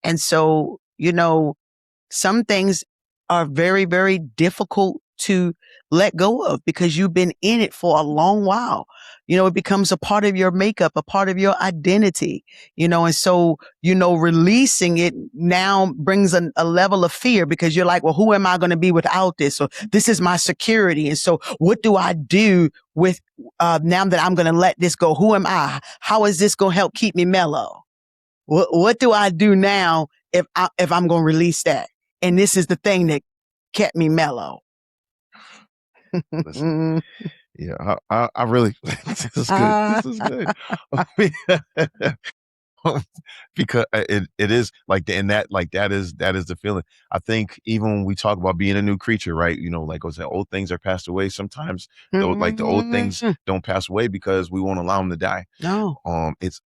And so, you know, some things are very, very difficult to let go of because you've been in it for a long while. You know, it becomes a part of your makeup, a part of your identity, you know, and so, you know, releasing it now brings a level of fear because you're like, well, who am I going to be without this? Or this is my security. And so what do I do with, now that I'm going to let this go? Who am I? How is this going to help keep me mellow? What do I do now if I'm going to release that? And this is the thing that kept me mellow. Listen, yeah, I really, this is good. This is good. I mean, because it is like, and that, like, that is the feeling. I think even when we talk about being a new creature, right? You know, like I said, old things are passed away. Sometimes though, like the old things don't pass away because we won't allow them to die. No. It's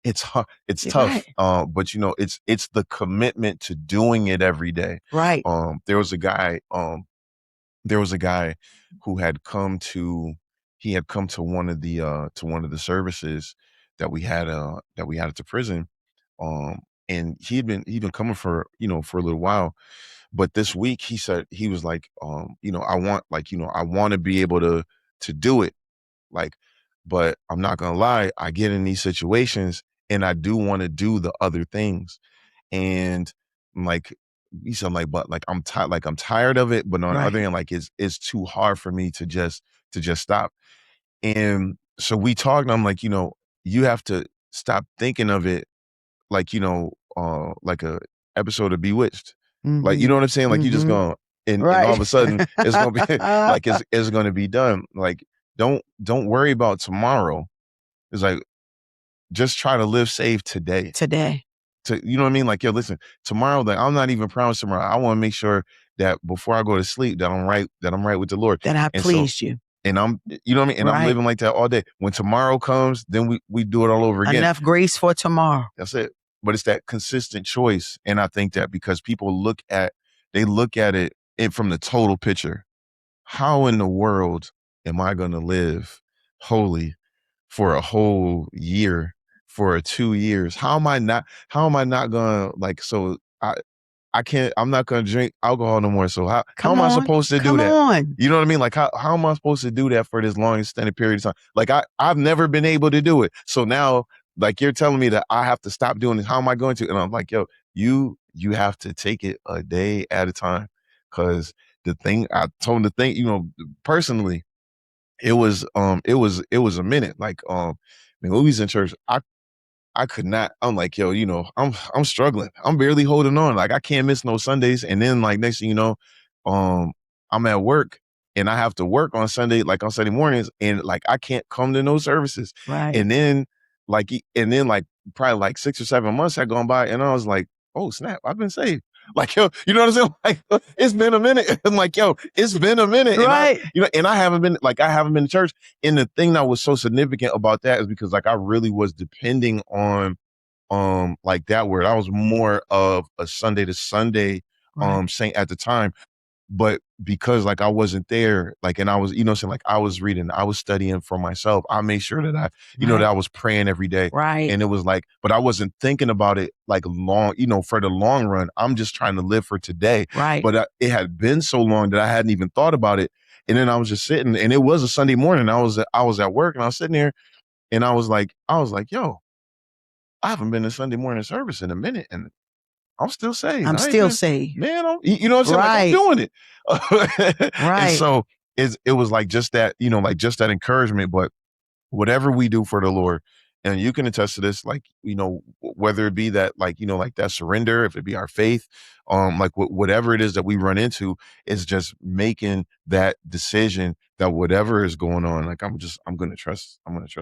it's hard, it's You're tough. right. But you know, it's the commitment to doing it every day. Right. There was a guy, who had come to, one of the services that we had at the prison. And he'd been coming for, for a little while. But this week he said, he was like, I want to be able to do it. Like, but I'm not gonna lie, I get in these situations and I do want to do the other things. And like he said, but like I'm tired of it. But on the other Right. hand, like it's too hard for me to just stop. And so we talked, and I'm like, you have to stop thinking of it like, like a episode of Bewitched. Like, you know what I'm saying? Like, you just going, and all Right. of a sudden it's gonna be like it's gonna be done. Like, don't worry about tomorrow. It's like, just try to live safe today. Today. You know what I mean? Like, yo, listen, tomorrow, like, I'm not even promised tomorrow. I want to make sure that before I go to sleep, that I'm right with the Lord. That I And so, pleased you. and you know what I mean? And I'm Right. living like that all day. When tomorrow comes, then we do it all over again. Enough grace for tomorrow. That's it. But it's that consistent choice. And I think that because people look at it from the total picture. How in the world am I going to live holy for a whole year, for 2 years? How am I not going to, like, so I can't, I'm not going to drink alcohol no more. So how am I supposed to do that? On. You know what I mean? Like, how am I supposed to do that for this long extended period of time? Like, I've never been able to do it. So now, like, you're telling me that I have to stop doing this. How am I going to? And I'm like, yo, you have to take it a day at a time. Cause I told him the thing, personally, it was a minute. Like, when we was in church, I could not. I'm like, yo, I'm struggling. I'm barely holding on. Like, I can't miss no Sundays. And then, like, next thing you know, I'm at work and I have to work on Sunday, like on Sunday mornings, and like I can't come to no services. Right. And then like probably like 6 or 7 months had gone by, and I was like, oh snap, I've been saved. Like, yo, you know what I'm saying? Like, it's been a minute. I'm like, yo, it's been a minute. Right. And I haven't been to church. And the thing that was so significant about that is because, like, I really was depending on like that word. I was more of a Sunday to Sunday saint at the time. But because, like, I wasn't there, like, and I was, saying, like, I was reading, I was studying for myself. I made sure that that I was praying every day. Right. And it was like, but I wasn't thinking about it like long, for the long run. I'm just trying to live for today. Right. But it had been so long that I hadn't even thought about it. And then I was just sitting, and it was a Sunday morning. I was at work, and I was sitting there, and I was like, yo, I haven't been to Sunday morning service in a minute, and I'm still saved. I'm still saved. Man, you know what I'm saying? Right. Like, I'm doing it. Right. And so it was like just that, like just that encouragement. But whatever we do for the Lord, and you can attest to this, like, whether it be that, like, like that surrender, if it be our faith, like whatever it is that we run into, is just making that decision that whatever is going on, like, I'm going to trust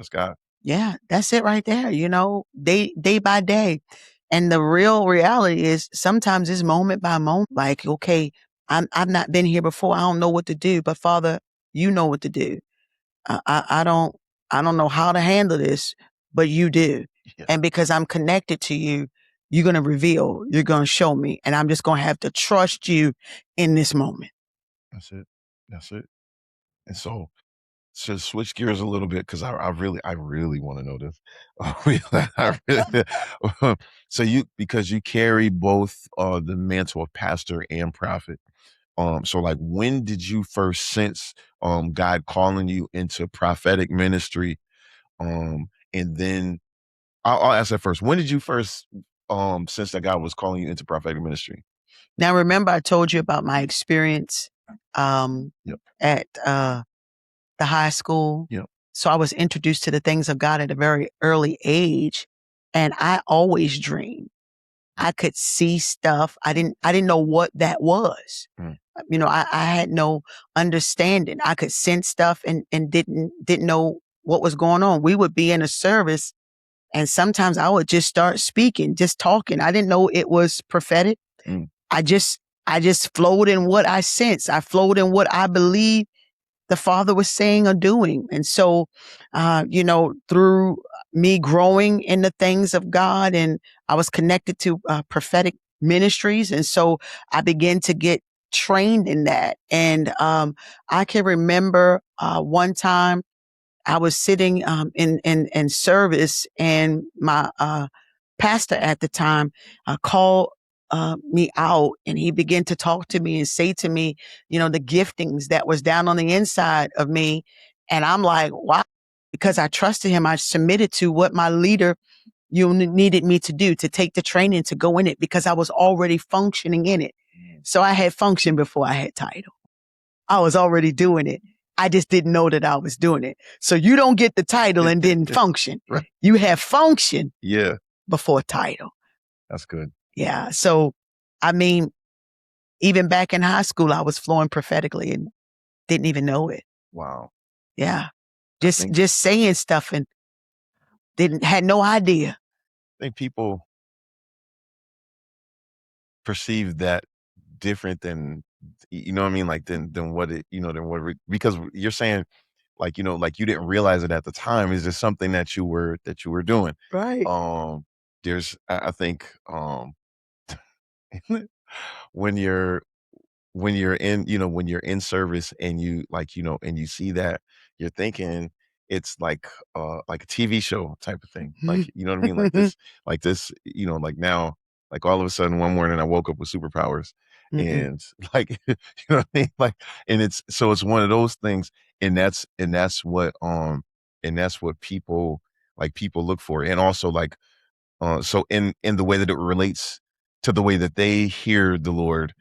God. Yeah, that's it right there. Day by day. And the real reality is sometimes it's moment by moment. Like, okay, I've not been here before. I don't know what to do, but Father, you know what to do. I don't know how to handle this, but you do. Yeah. And because I'm connected to you, you're going to reveal, you're going to show me, and I'm just going to have to trust you in this moment. That's it. And so So switch gears a little bit because I really want to know this. I really, so because you carry both the mantle of pastor and prophet. So like when did you first sense God calling you into prophetic ministry? And then I'll ask that first. When did you first sense that God was calling you into prophetic ministry? Now, remember, I told you about my experience Yep. at the high school. Yep. So I was introduced to the things of God at a very early age, and I always dreamed. I could see stuff. I didn't know what that was. Mm. I had no understanding. I could sense stuff and didn't know what was going on. We would be in a service, and sometimes I would just start speaking, just talking. I didn't know it was prophetic. Mm. I just flowed in what I sensed. I flowed in what I believe the Father was saying or doing. And so, through me growing in the things of God, and I was connected to prophetic ministries. And so I began to get trained in that. And I can remember one time I was sitting in service, and my pastor at the time called me out, and he began to talk to me and say to me, the giftings that was down on the inside of me. And I'm like, wow, because I trusted him, I submitted to what my leader needed me to do, to take the training, to go in it, because I was already functioning in it. So I had function before I had title. I was already doing it. I just didn't know that I was doing it. So you don't get the title and then function. Right. You have function Yeah. before title. That's good. Yeah. So, I mean, even back in high school, I was flowing prophetically and didn't even know it. Wow. Yeah. I Just saying stuff and had no idea. think people perceive that different than you know what I mean, like than what it than what because you're saying like you didn't realize it at the time. Is just something that you were doing. Right. Um, there's I think when you're when you're in service and you and you see that, you're thinking it's like a TV show type of thing. Like, you know what I mean? Like this, like now, like all of a sudden one morning I woke up with superpowers Mm-mm. and like what I mean? Like and it's one of those things and that's what people look for. And also so in the way that it relates to the way that they hear the Lord,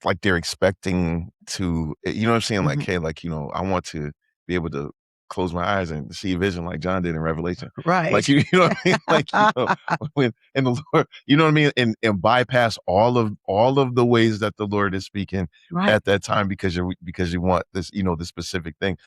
like they're expecting to you know what I'm saying? Like, Mhm. hey, like, I want to be able to close my eyes and see a vision like John did in Revelation. Like, Right. you know what I mean? Like, when and the Lord, you know what I mean? And bypass all of the ways that the Lord is speaking Right. at that time because you want this, this specific thing.